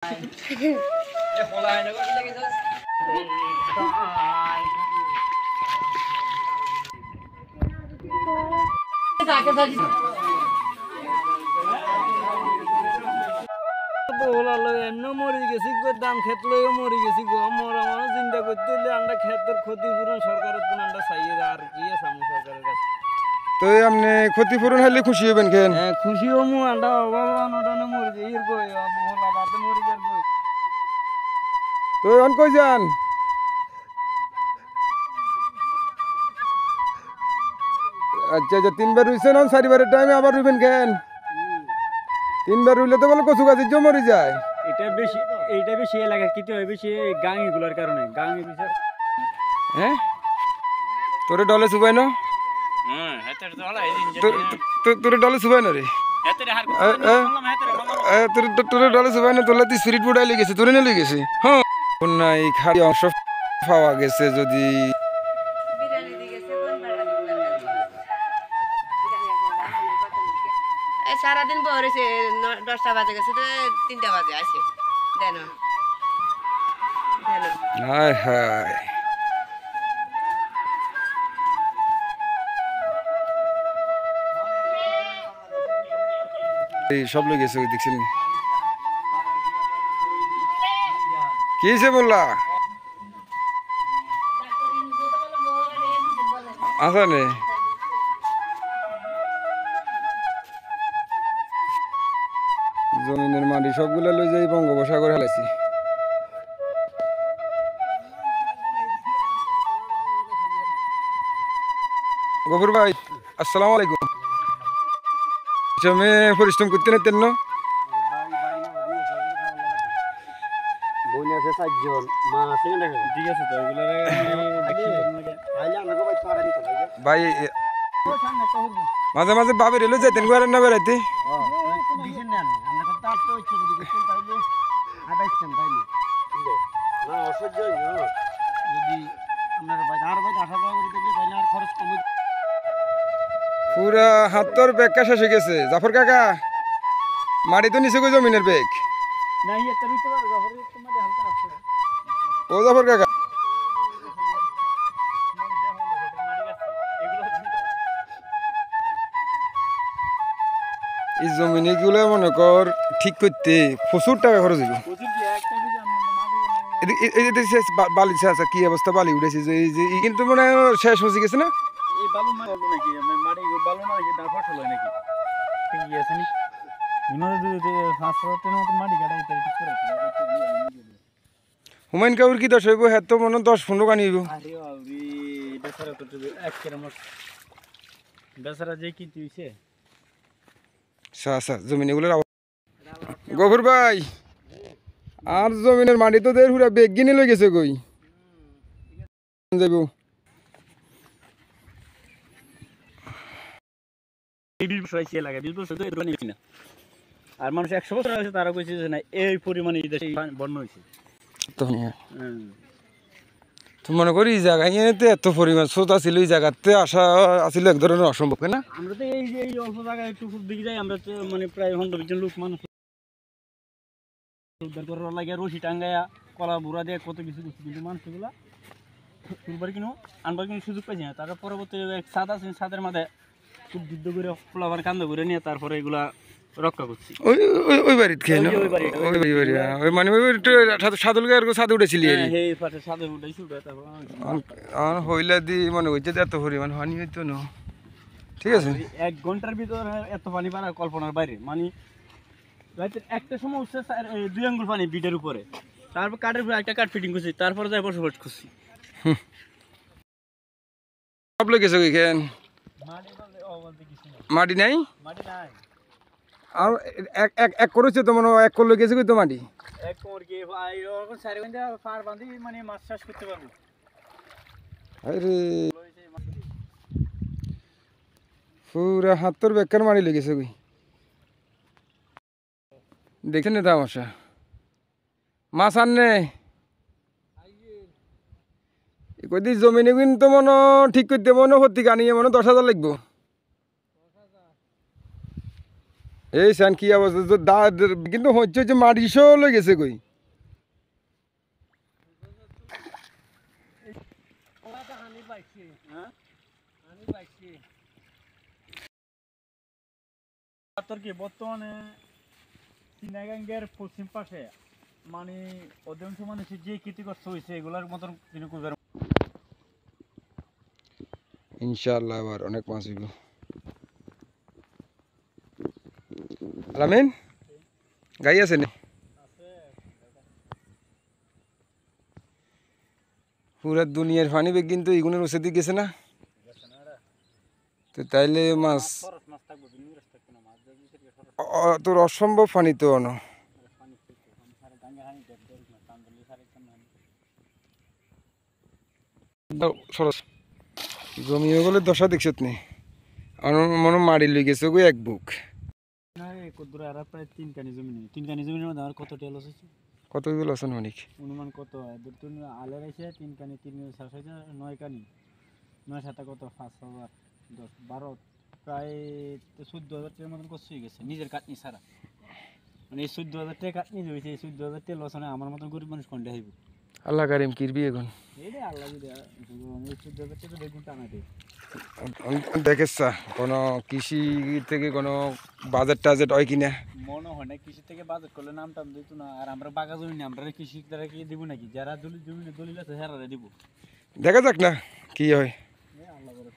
মরে গেছি দাম খেত লইও মরে গেছি গো মরা মানুষ চিন্তা করতে হলে আমরা ক্ষেতের ক্ষতিপূরণ সরকারের কোন আমরা চাই আর কি আছে সরকারের কাছে তো আপনি ক্ষতিপূরণ হলে খুশি হবেন কেন? হ্যাঁ খুশি হমু আমরা অভাব অনটনে মরে যাই এর কই ভোলা বাদে মরে যার কই তো এখন কই যান? আচ্ছা আচ্ছা 3 বার রুইছেন, 4বারের টাইমে আবার রুইবেন কেন? 3বার রুইলে তো বলে কচু গাছের জন্য মরে যায়। এইটা বেশি এলাকার কিতে হয় বেশি গাঙিগুলোর কারণে গাঙি বিষয়। হ্যাঁ তোরে ডলে চুবাই না? তোরে ডলে চুবাই না রে? তোরে ডলে চুবাই না? তোলা স্পিরিট বুড়াই লেগেছে, তোরে না লেগেছে? হ্যাঁ নাই খালি অংশ পাওয়া গেছে যদি সারাদিন বহরেছে 10টা বাজে গেছে তো 3টা বাজে আসে দেন হায় হায় এই সব লোক গেছে দেখছেন কি হয়েছে বললা আসা নে জমিনের মাটি সবগুলো লই যাই বঙ্গোপসাগরে হেলাইছি। গফুর ভাই আসসালামু আলাইকুম। জমে পরিশ্রম করতে নিতেন না? ভাই মাঝে মাঝে বাবের এলো যেতেন ঘরের না বেড়াইতে? পুরা হাতর ব্যাগটা শেষ হয়ে গেছে। জাফর কাকা মাটি তো নিচে কই জমিনের ব্যাগ? ও জাফর কাকা এই জমিনে গুলো মনে কর ঠিক করতে প্রচুর টাকা খরচ হইব। বালি আচ্ছা কি অবস্থা বালি উঠেছে যে কিন্তু মনে হয় শেষ হয়ে গেছে না? হুমায়ুন কাকুর কি দশ হইব? হ্যাঁ তো মনে 10-15 গানি হইব। জমিনে গুলো গফুর ভাই আর জমিনের মাটি তো দের হুরা বেগ কিনে লই গেছে কই যাইব? আর মানুষ 100 বছর আছে তারা কইছে যে না এই পরিমাণে দেশে বন্যা হয়েছে। তো মনে করি এই জায়গায় এত পরিমাণ স্রোত আছিল, এই জায়গাতে আসা আসলে এক ধরনের অসম্ভব না? আমরা তো এই যে এই অল্প জায়গায় একটু দিকে যাই আমরা তো মানে প্রায় 100 জন লোক মানুষ উদ্ধার করার লাগে রশি টাঙ্গায়া কলা বুড়া দিয়ে কত কিছু করছি কিন্তু মানুষগুলা তুলবার কিনো আনবার কিন্তু সুযোগ পাইছি না। তারপর পরবর্তী ছাদ আছে ছাদের মাঝে খুব যুদ্ধ করে ফোলাবার কান্দ করে নিয়ে তারপরে এগুলা রক্ষা করছি। ওই বাড়িতে খেয়ে না? ওই মানে ওই সাদুল গায়ের ছাদে উঠেছিলি? হইলা দি মনে হইছে এত পরিমাণ পানি হইতো না। ঠিক আছে 1 ঘন্টার ভিতর এত পানি বাড়া কল্পনার বাইরে। মানে রাতের একটা সময় উঠছে 2 আঙ্গুল পানি বিটের উপরে, তারপর কাঠের উপরে একটা কাঠ ফিটিং করছি, তারপরে যাই বসবাস করছি। সব লোক গেছে ওইখান মাটি নাই আর এক করেছে তো মনে এক করলে গেছে কই তো মাটি এক কোর কি এরকম 4 ঘন্টা পার বাঁধি মানে মাছ চাষ করতে পারবো। আরে পুরা হাতর বেকার মারি লেগেছে কই দেখছেন না তামাশা? মাছ আননে কই জমিনে কিন্তু মনে ঠিক করতে মনে ভর্তি গানিয়ে মনে 10,000 লাগবো। এই সান কি অবস্থা তো কিন্তু হচ্ছে যে মাটি সহ লই গেছে কই তোর কি বর্তমানে চিনাগাঙ্গের পশ্চিম পাশে মানে অধিকাংশ মানুষের যে ক্ষতিগ্রস্ত হয়েছে এগুলার মতন কিন্তু কুজার ইনশাআল্লাহ আবার অনেক মাছ হইব আলামিন গাই আছে নি পুরা দুনিয়ার পানি বেগ কিন্তু এগুনের ওষুধ গেছে না তো তাইলে মাছ খরচ মাছ থাকবো নিউরাস থাকবে না মাছ তোর অসম্ভব পানি তো অন পানি সারে গাঙ্গে হানি দেখ না কান্দলি সারে সরস জমি বলে দশা দেখছত নি আমার মনে মারি লই গেছে গো এক বুক না এই কদ্দুর আর প্রায় 3 কানি জমি নেই 3 কানি জমির মধ্যে আমার কত টেল আছে কতগুলো আছেন অনেক অনুমান কত হয় দুটো আলের আছে 3 কানি 3 সাত 9 কানি 9 সাথে কত 5,000 10 12 প্রায় 14,000 টাকার মতন কষ্ট হয়ে গেছে নিজের কাটনি ছাড়া মানে এই 14,000 টাকা কাটনি হয়েছে এই 14,000 টাকা লস আমার মতন গরিব মানুষ কোনটা হইব আল্লাহ কারিম কিরবি এখন এই রে আল্লাহ যদি এই 14,000 টাকা বেগুন টানা দেয় দেখেছা কোনো কৃষি থেকে কোনো বাজেট টাজেট হয় কিনা মনে হয় না কৃষি থেকে বাজেট করলে নাম টাম দিত না আর আমরা বাগা জমি না আমরা কৃষি দ্বারা কি দিব নাকি যারা জমি দলিল আছে হেরারে দিব দেখা যাক না কি হয় আল্লাহ করে